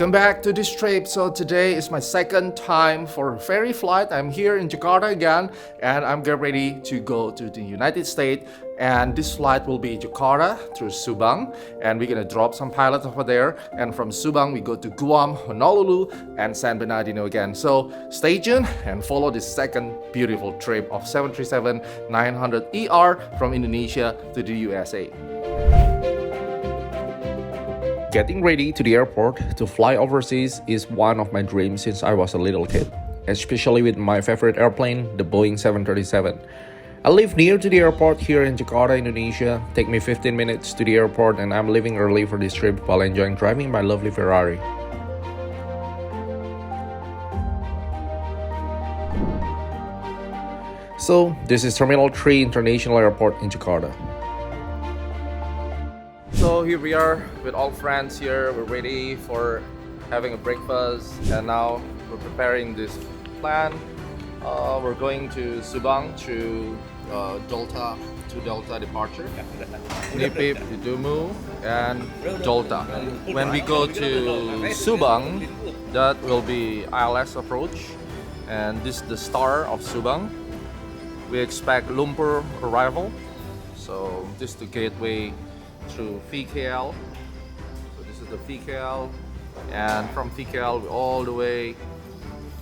Welcome back to this trip. So today is my second time for a ferry flight. I'm here in Jakarta again and I'm getting ready to go to the United States, and this flight will be Jakarta through Subang, and we're gonna drop some pilots over there, and from Subang we go to Guam, Honolulu and San Bernardino again. So stay tuned and follow this second beautiful trip of 737-900ER from Indonesia to the USA. Getting ready to the airport to fly overseas is one of my dreams since I was a little kid, especially with my favorite airplane, the Boeing 737. I live near to the airport here in Jakarta, Indonesia. Take me 15 minutes to the airport, and I'm leaving early for this trip while enjoying driving my lovely Ferrari. So, this is Terminal 3 International Airport in Jakarta. So here we are with all friends here. We're ready for having a breakfast, and now we're preparing this plan. We're going to Subang through Delta departure, Nipip, Dumu, and Delta. When we go to Subang, that will be ILS approach, and this is the star of Subang. We expect Lumpur arrival, so this is the gateway through VKL. So this is the VKL, and from VKL all the way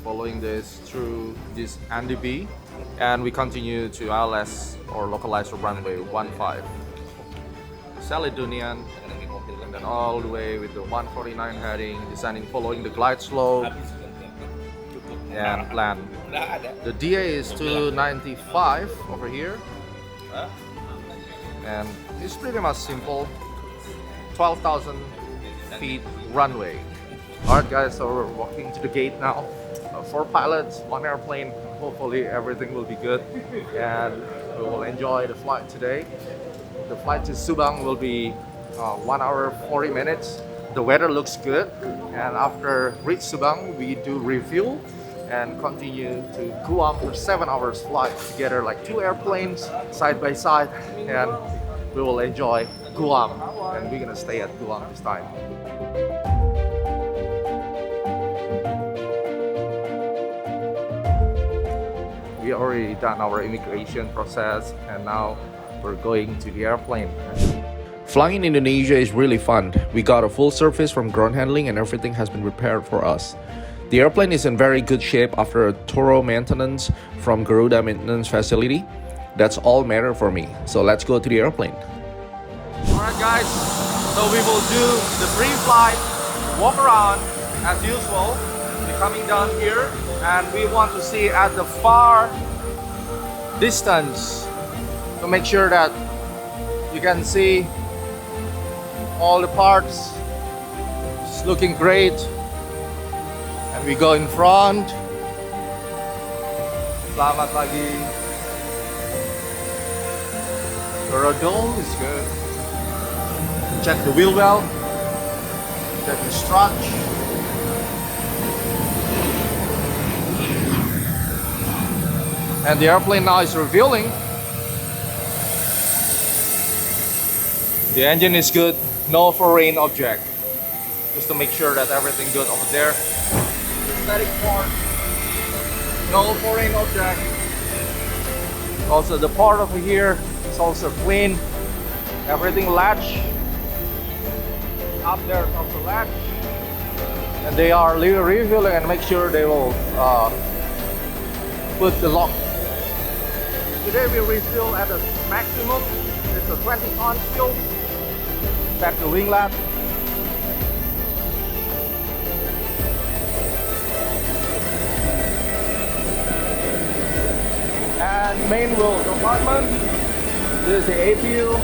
following this through this NDB, and we continue to ILS or localized runway 15, Caledonian, and then all the way with the 149 heading, descending following the glide slope and land. The DA is 295 over here, and it's pretty much simple. 12,000 feet runway. Alright guys, so we're walking to the gate now. 4 pilots, 1 airplane. Hopefully everything will be good and we will enjoy the flight today. The flight to Subang will be 1 hour 40 minutes. The weather looks good, and after reach Subang we do refuel and continue to Guam for 7 hours flight together, like 2 airplanes side by side, and we will enjoy Guam, and we're gonna stay at Guam this time. We already done our immigration process, and now we're going to the airplane. Flying in Indonesia is really fun. We got a full service from ground handling and everything has been prepared for us. The airplane is in very good shape after a thorough maintenance from Garuda Maintenance Facility. That's all matter for me. So let's go to the airplane. Alright guys, so we will do the pre-flight walk around as usual. We're coming down here and we want to see at the far distance to make sure that you can see all the parts. It's looking great. And we go in front. Selamat pagi. The radome is good. Check the wheel well. Check the strut. And the airplane now is revealing. The engine is good. No foreign object. Just to make sure that everything good over there. Static part, no foreign object. Also the part over here is also clean. Everything latch. Up there is also latch. And they are refueling and make sure they will put the lock. Today we refuel at the maximum. It's a 20-ton fuel. Check the wing lap. And main wheel compartment. This is the APU,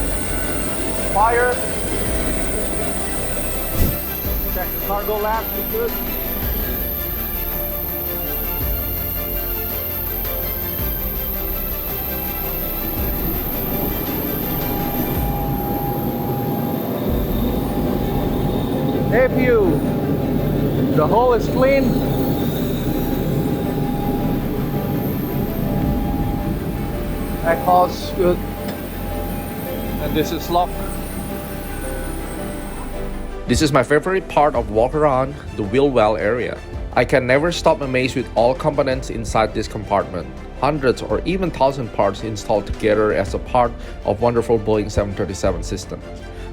fire. Check the cargo latch, it's good. APU, the hull is clean. Exhaust good, and this is locked. This is my favorite part of walk around the wheel well area. I can never stop amazed with all components inside this compartment. Hundreds or even thousands parts installed together as a part of wonderful Boeing 737 system.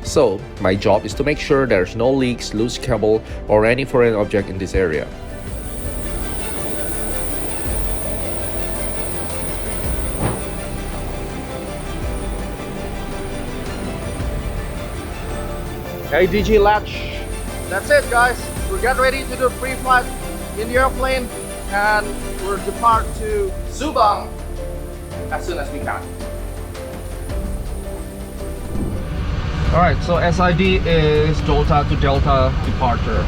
So, my job is to make sure there's no leaks, loose cable, or any foreign object in this area. ADG latch. That's it, guys. We're getting ready to do pre-flight in the airplane, and we'll depart to Subang as soon as we can. Alright, so SID is Delta to Delta departure.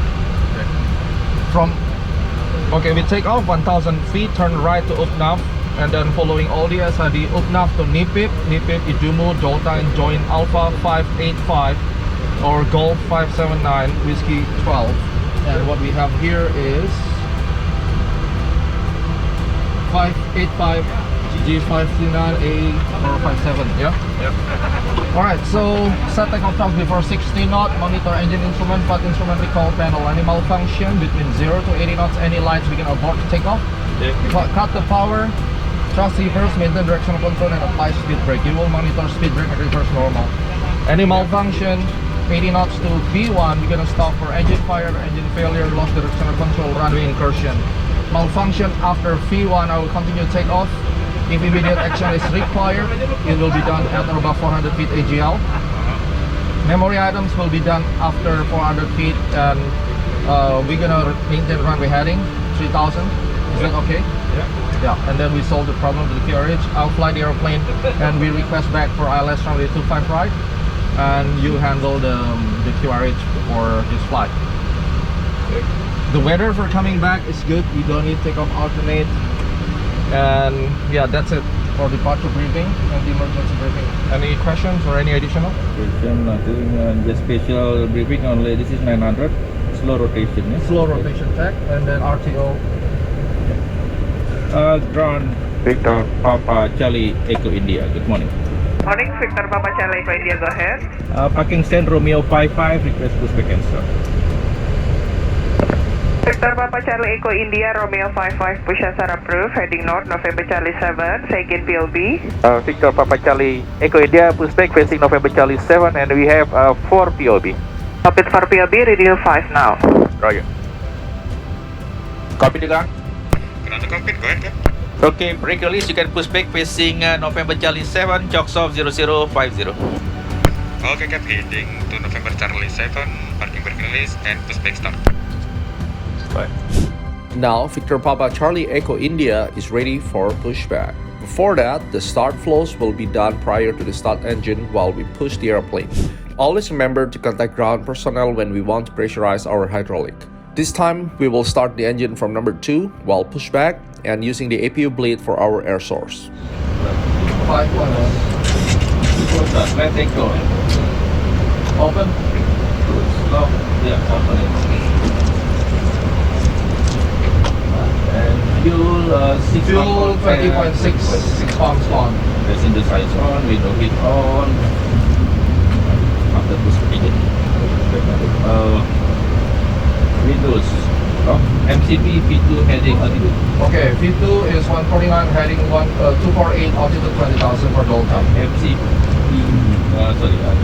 Okay. We take off 1000 feet, turn right to Upnav, and then following all the SID, Upnav to Nipip, Idumu, Delta, and join Alpha 585 or Golf 579, Whiskey 12. And what we have here is 585 G539A457, yeah? Yep. Alright, so set takeoff thrust before 60 knots, monitor engine instrument, flight instrument recall panel, any malfunction between 0 to 80 knots, any lights we can abort to take off. Cut the power, thrust reverse, maintain directional control, and apply speed brake. You will monitor speed brake and reverse normal. Any malfunction, 80 knots to V1, we're gonna stop for engine fire, engine failure, lost directional control, runway incursion. Malfunction after V1, I will continue to take off. If immediate action is required, it will be done at or above 400 feet AGL. Memory items will be done after 400 feet, and we're gonna maintain runway heading 3000. Is that okay? Yeah. And then we solve the problem with the QRH. I'll fly the airplane, and we request back for ILS runway 25 right, and you handle the QRH for this flight. The weather for coming back is good. You don't need to take off alternate. And yeah, that's it for departure briefing and the emergency briefing. Any questions or any additional? Nothing, just special briefing only. This is 900, slow rotation. Yes? Slow rotation check, and then RTO. Ground Victor Papa Charlie Echo India. Good morning. Morning, Victor Papa Charlie Echo India. Go ahead. Parking stand Romeo 55. Request pushback and start. Victor Papa Charlie Echo India, Romeo 55, push and start approved, heading north, November Charlie 7, say again PLB. Victor Papa Charlie Echo India, pushback facing November Charlie 7, and we have 4 POB. Copy for PLB, radio 5 now. Roger. Copy the ground. Ground to cockpit, go ahead, Cap. Okay, brake release, you can push back facing November Charlie 7, chocks off 0050. Okay, Cap, heading to November Charlie 7, parking brake release, and pushback start. Bye. Now, Victor Papa Charlie Echo India is ready for pushback. Before that, the start flows will be done prior to the start engine while we push the airplane. Always remember to contact ground personnel when we want to pressurize our hydraulic. This time, we will start the engine from number 2 while pushback and using the APU bleed for our air source. 5 Let it go. Open. Slow. Yeah, open it. Fuel 20.6 pounds on. Passenger side on, window heat on. After push begin. Windows. MCP V2 heading altitude. Okay, V2 is 149 heading 248 altitude 20,000 for Delta. MCP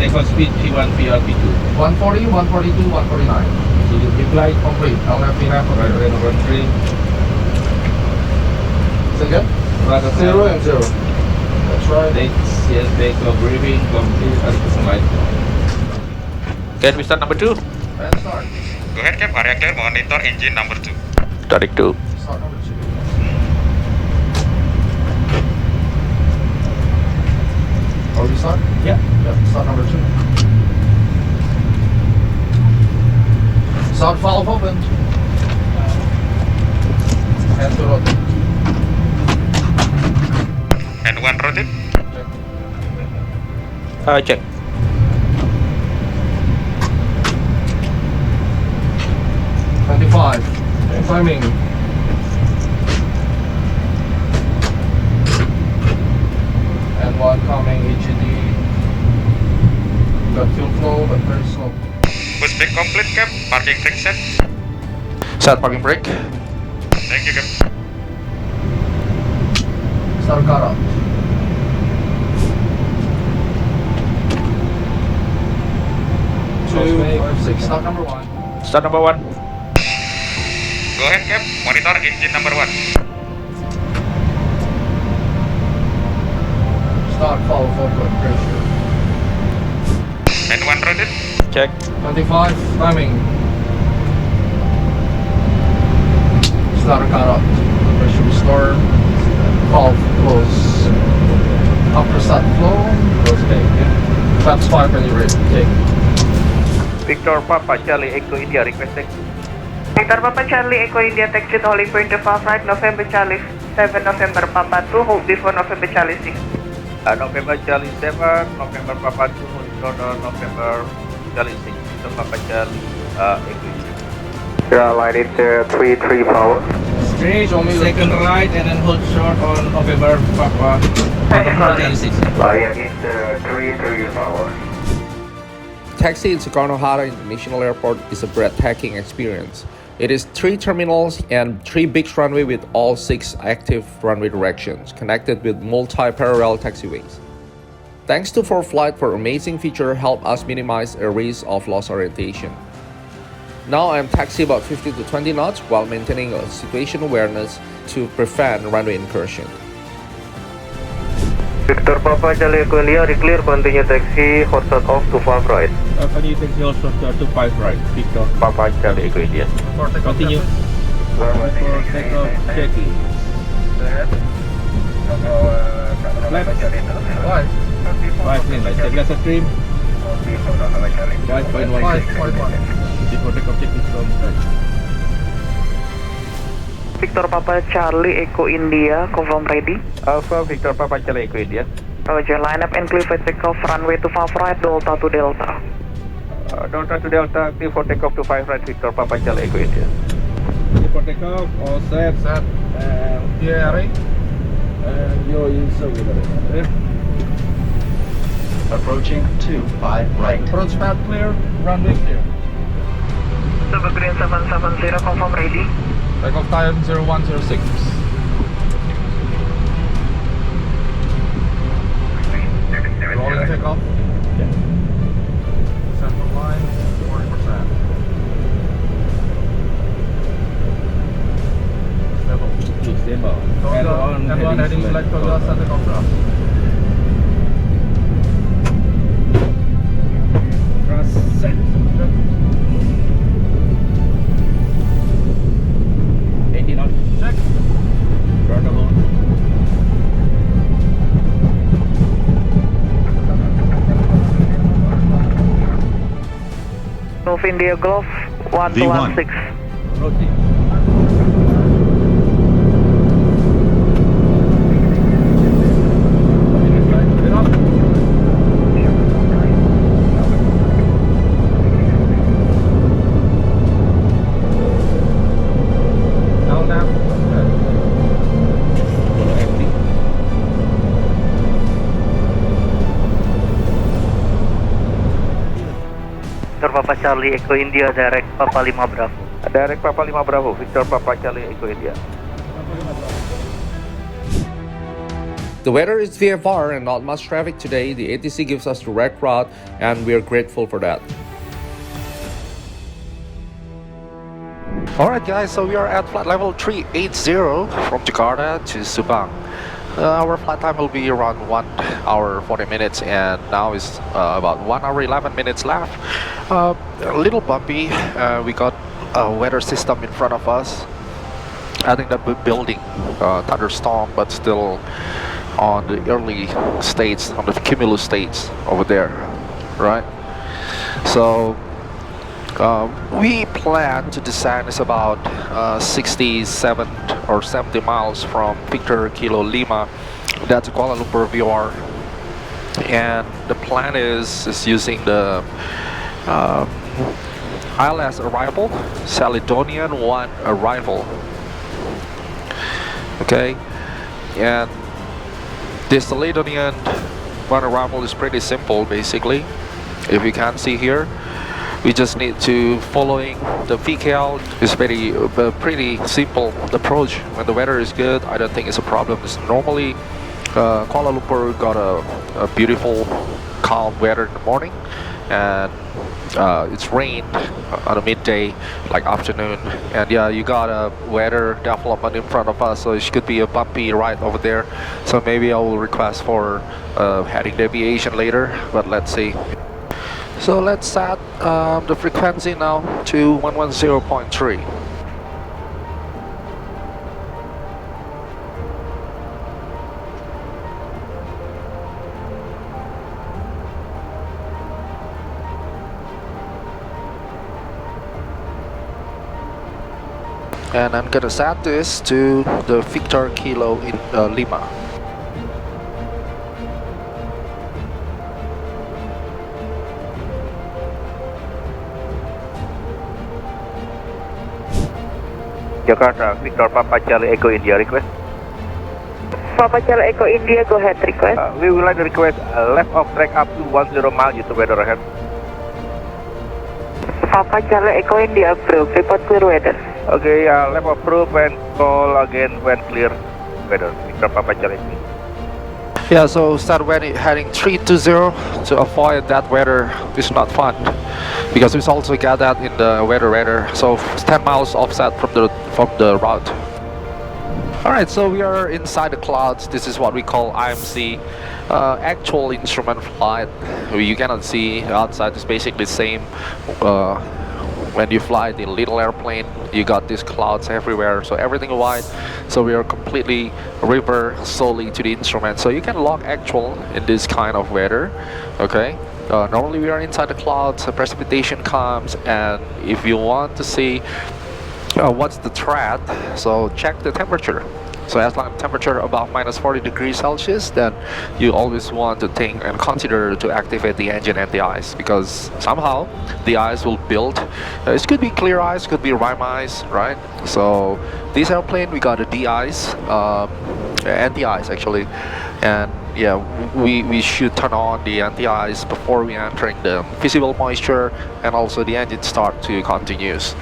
takeoff speed V1 VR V2. 140, 142, 149. So you reply Complete. LFV run 3. Second? 0 and 0. That's right. Next, yes, takeoff briefing complete. Light. Can we start number 2? And start. Go ahead, Cap, area clear, monitor engine number 2. Starting 2. Start number 2. Already start? Yeah. Start number 2. Start valve open. And to rotate. And 1 rotate. Check. Timing. And 1 coming HED. Got fuel flow but very slow. Push Check complete, Cap. Parking brake set. Set parking brake. Thank you, Cap. Start car up. Two, five, six. Start number one. Start number 1. Go ahead, Cap. Monitor engine number 1. Start follow forward pressure. And 1 rounded. Check. 25, timing. Start car up. Pressure restore. Valve close. After start flow, close back. Flaps 5 when you're ready. Take. Victor Papa Charlie Echo India requesting. Victor Papa Charlie Echo India taxi to holding point to False Right, November Charlie 7, November Papa 2, hold before November Charlie 6. November Charlie 7, November Papa 2, Horizontal November Charlie 6. Victor Papa Charlie Echo India. Yeah, line it 3 power. Straight, second right, and then hold short on November Papa. Line it 3 power. Taxi in Jakarta International Airport is a breathtaking experience. It is 3 terminals and 3 big runways with all 6 active runway directions, connected with multi-parallel taxiways. Thanks to ForeFlight for amazing feature help us minimize a risk of lost orientation. Now I'm taxi about 15 to 20 knots while maintaining a situation awareness to prevent runway incursion. Victor Papa Charlie Echo India, clear, continue taxi, hot shot off to 5 right. Continue taxi also to 5 right. Victor. Papa Charlie Echo India. Continue. For takeoff, checking. Left. 5 lane, right. Check left stream. 5.1. Before takeoff, checking from right. Victor Papa Charlie Echo India, confirm ready. Alpha Victor Papa Charlie Echo India. Roger, line up and clear for takeoff, runway to 5 right, Delta to Delta. Delta to Delta, clear for takeoff to 5 right, Victor Papa Charlie Echo India. Before takeoff, all set. Set. And Yeah, right. and you're in service. Approaching 5 right. Approach path clear, runway clear. Subang Green 770, confirm ready. Takeoff time 0106. Rolling takeoff. Central line 40%. Stable. Stable. And one heading select to the center contrast. Thrust set. 80 knots. Check. Throttle on. North India Golf 1216. Rotate. Down now. Follow empty. Victor Papa Charlie Echo India, direct Papa 5 Bravo. Direct Papa 5 Bravo, Victor Papa Charlie Echo India. The weather is VFR and not much traffic today. The ATC gives us direct route and we are grateful for that. Alright guys, so we are at flight level 380 from Jakarta to Subang. Our flight time will be around 1 hour 40 minutes and now is about 1 hour 11 minutes left. A little bumpy, we got a weather system in front of us. I think that we're building thunderstorm, but still on the early states, on the cumulus states over there, right? So we plan to descend is about 67 or 70 miles from Victor Kilo Lima. That's Kuala Lumpur VR, and the plan is using the ILS arrival, Caledonian 1 arrival. Okay, and this Caledonian 1 arrival is pretty simple basically. If you can see here, We just need to following the VKL. It's very pretty simple approach. When the weather is good, I don't think it's a problem. It's normally Kuala Lumpur got a beautiful calm weather in the morning, and it's rained on a midday, like afternoon, and yeah, you got a weather development in front of us, so it could be a bumpy ride over there. So maybe I will request for heading deviation later, but let's see. So let's set the frequency now to 110.3. And I'm gonna set this to the Victor Kilo in Lima. Jakarta, Victor Papa Charlie Echo India request. Papa Charlie Echo India, go ahead, request. We would like to request left of track up to 10 miles due to weather ahead. Papa Charlie Echo India, approved. Report clear weather. Okay, left approve and call again when clear weather. Victor Papa Charlie. Yeah, so start heading 320 to avoid that weather. It's not fun because we also got that in the weather. So 10 miles offset from the route. All right, so we are inside the clouds. This is what we call IMC, actual instrument flight. You cannot see outside. It's basically the same. When you fly the little airplane, you got these clouds everywhere, so everything white. So we are completely revert solely to the instrument. So you can log actual in this kind of weather. Okay. Normally we are inside the clouds. Precipitation comes, and if you want to see what's the threat, so check the temperature. So as long as temperature above -40°C, then you always want to think and consider to activate the engine and the ice, because somehow the ice will build. It could be clear ice, could be rime ice, right? So this airplane, we got a de-ice, anti-ice actually, and yeah, we should turn on the anti-ice before we entering the visible moisture, and also the engine start to continuous.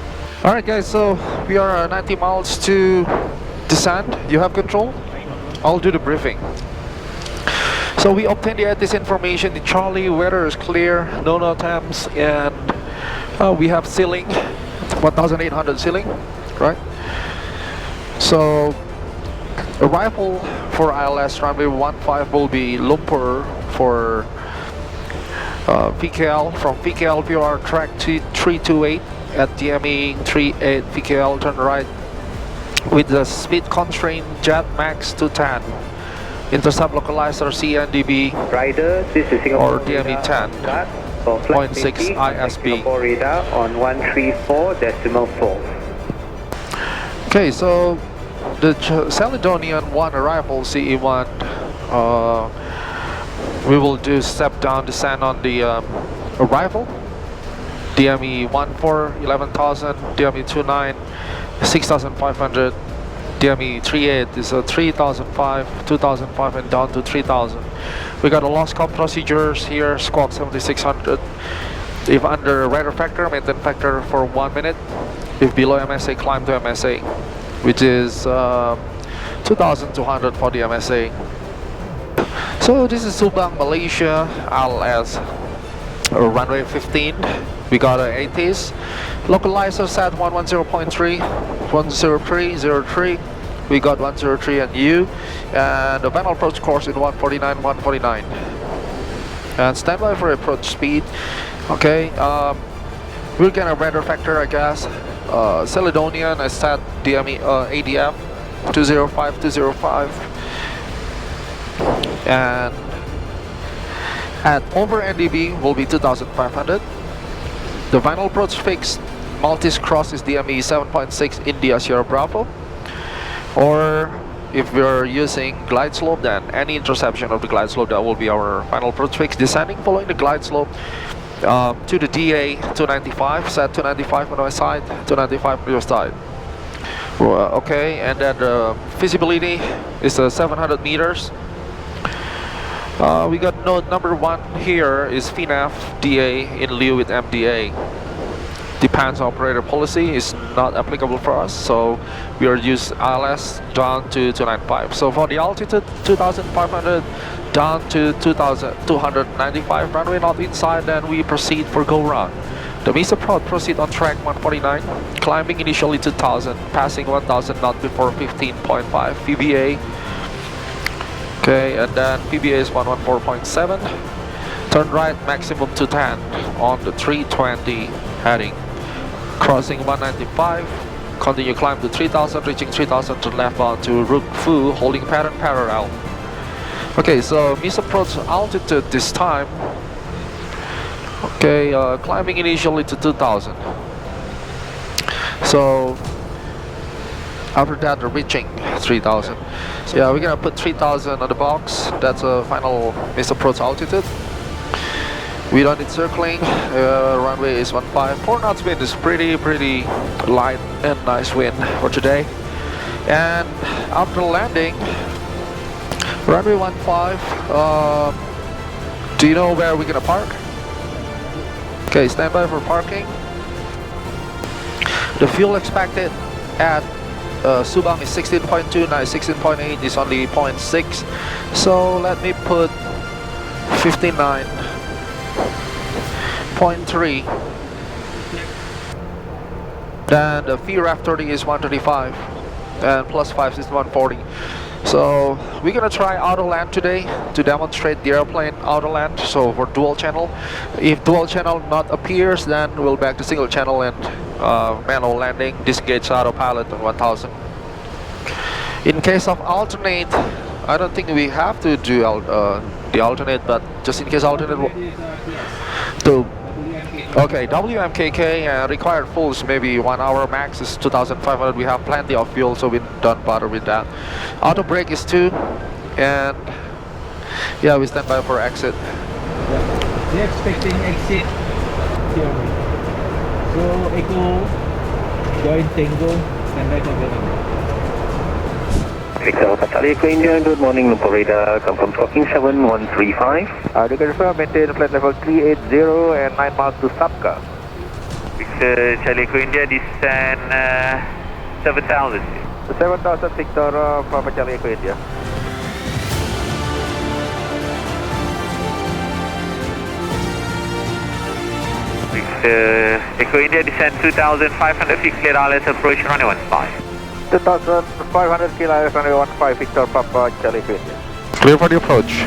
All right, guys. So we are 90 miles to descend. You have control. I'll do the briefing. So we obtained this information in Charlie. Weather is clear, no attempts, and we have ceiling, 1,800 ceiling, right? So arrival for ILS runway 15 will be Lumpur for VKL. From VKL we are track 328 at DME 38 VKL, turn right with the speed constraint jet max 210. Intercept localizer CNDB Rider, this is Singapore or DME 10. 0.6 ISB. Singapore radar on 134.4. Okay, so the Caledonian 1 arrival CE1, we will do step down descent on the arrival. DME 14 11,000, DME 29 6,500, DME 38 is a 3,005, 2,005 and down to 3,000. We got a lost com procedures here, squawk 7,600. If under radar factor, maintain factor for 1 minute. If below MSA, climb to MSA, which is 2,200 for the MSA. So this is Subang, Malaysia, ILS, runway 15. We got a 80s. Localizer set 110.3, 103.03. We got 103 and U. And the final approach course in 149, 149. And standby for approach speed. Okay, we're gonna radar factor, I guess. Caledonian, I set DME ADF 205, 205. And at over NDB will be 2,500. The final approach fixed Maltese cross is DME 7.6 India Sierra Bravo. Or if we're using glide slope, then any interception of the glide slope, that will be our final approach fix. Descending following the glide slope to the DA 295, set 295 on my side, 295 on your side. Okay, and then the visibility is 700 meters. We got node number 1 here is FNAF DA in lieu with MDA. depends on operator policy. It's not applicable for us, so we are use ILS down to 295. So for the altitude 2,500 down to 2,295 runway not inside, then we proceed for go round. The Mesa Prod proceed on track 149, climbing initially 2,000, passing 1,000 knot before 15.5 PBA. Okay, and then PBA is 114.7. Turn right maximum 210 on the 320 heading. Crossing 195, continue climb to 3,000, reaching 3,000 to left bound to Rook Fu, holding pattern parallel. Okay, so Mesa Pro's altitude this time. Okay, climbing initially to 2,000. So after that, reaching 3,000. So yeah, we're gonna put 3,000 on the box. That's a final Mesa Pro's altitude. We don't need circling. Runway is 15. 4 knots wind is pretty light and nice wind for today. And after landing, runway 15. Do you know where we're gonna park? Okay, stand by for parking. The fuel expected at Subang is 16.2, now 16.8 is only 0.6. So let me put 59.3. Then the VRAF 30 is 135 and plus 5 is 140. So we're gonna try auto land today to demonstrate the airplane auto land. So for dual channel, if dual channel not appears, then we'll back to single channel and manual landing, disengage autopilot on 1000. In case of alternate, I don't think we have to do the alternate, but just in case alternate to okay, WMKK required fulls maybe 1 hour, max is 2,500. We have plenty of fuel, so we don't bother with that. Auto brake is 2, and yeah, we stand by for exit. They're expecting exit here. So Echo join Tango, stand by for landing. Victor Charlie Echo India, good morning, Lumpur radar, confirm tracking 7135. You can confirm maintain flight level 380 and 9 miles to Sabka. Victor Charlie Echo India, descend 7,000. 7,000 Victor from Charlie Echo India. Victor Echo India, descend 2,500 feet, clear ILS approach runway 15. 2,500 km runway 15 Victor Papa Charlie Echo India. Clear for the approach.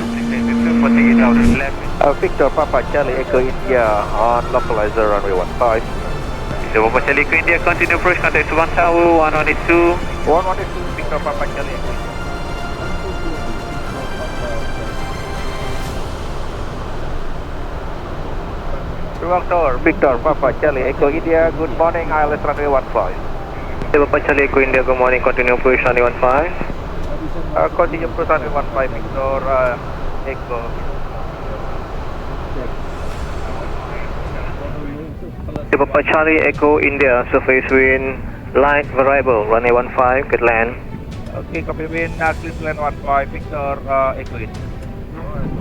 Victor Papa Charlie Echo India on localizer runway 15. So Papa Charlie Echo India, continue approach, contact Subang Tower 112. 112 Victor Papa Charlie Echo India. Subang Tower, Victor Papa Charlie Echo India, good morning, ILS runway 15. Papa Charlie Echo India, good morning, continue approach runway 15. Continue approach runway 15 Victor Echo. Papa Charlie Echo India, surface wind, light variable, runway 15, good land. Okay, copy wind, clear land 15 Victor Echo India.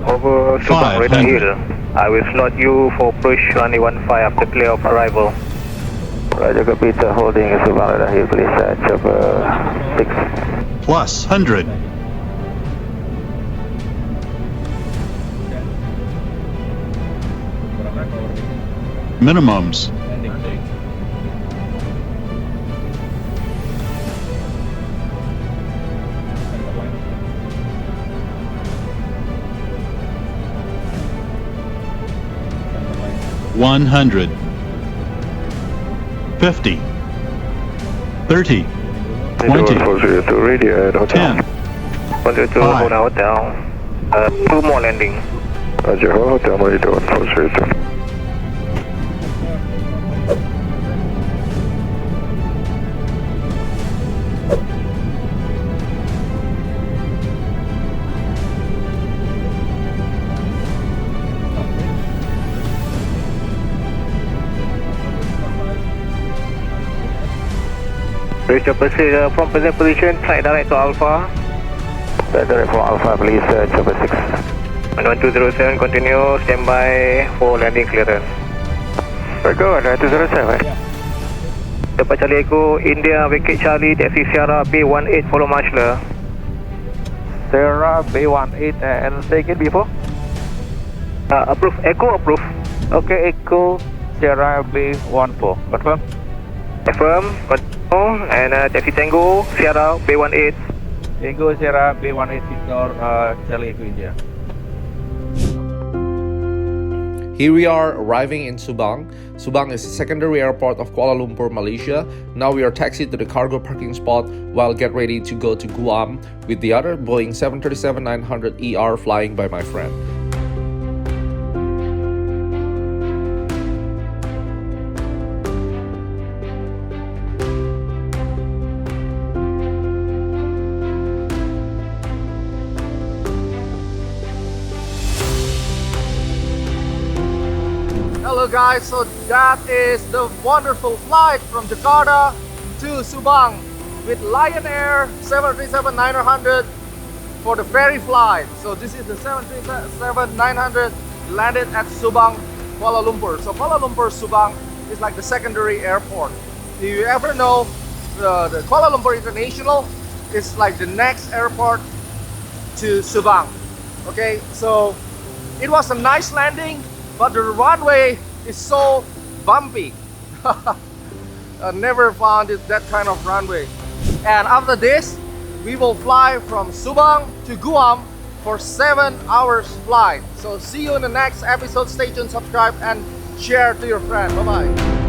Over Subang Radar Hill. I will slot you for approach runway 15 after clear of arrival. Roger, copy, holding Subang Radar Hill, please, chopper 6. Plus 100. Minimums. $100, $50, $30, $20, $10, hold hotel. 2 more landing. Roger, hotel, monitor 1402. Reach your from present position, flight direct to Alpha. Flight direct from Alpha, please, chopper 6. 1207, continue, stand by for landing clearance. Go on, 207. Dapat Charlie Echo, India, vacate Charlie, taxi Sierra B18, follow Marshall. Sierra B18 and say again before. Approve, Echo approve. Okay, Echo Sierra B14. Confirm. Affirm, continue, and taxi Tango, Sierra B18. Tango Sierra B18 ignore Charlie Echo India. Here we are arriving in Subang. Subang is the secondary airport of Kuala Lumpur, Malaysia. Now we are taxied to the cargo parking spot while get ready to go to Guam with the other Boeing 737-900ER flying by my friend. Hello guys, so that is the wonderful flight from Jakarta to Subang with Lion Air 737-900 for the ferry flight. So this is the 737-900 landed at Subang, Kuala Lumpur. So Kuala Lumpur, Subang is like the secondary airport. If you ever know, the Kuala Lumpur International is like the next airport to Subang. Okay, so it was a nice landing, but the runway is so bumpy. I never found that kind of runway. And after this, we will fly from Subang to Guam for 7 hours flight. So see you in the next episode. Stay tuned, subscribe, and share to your friend. Bye bye.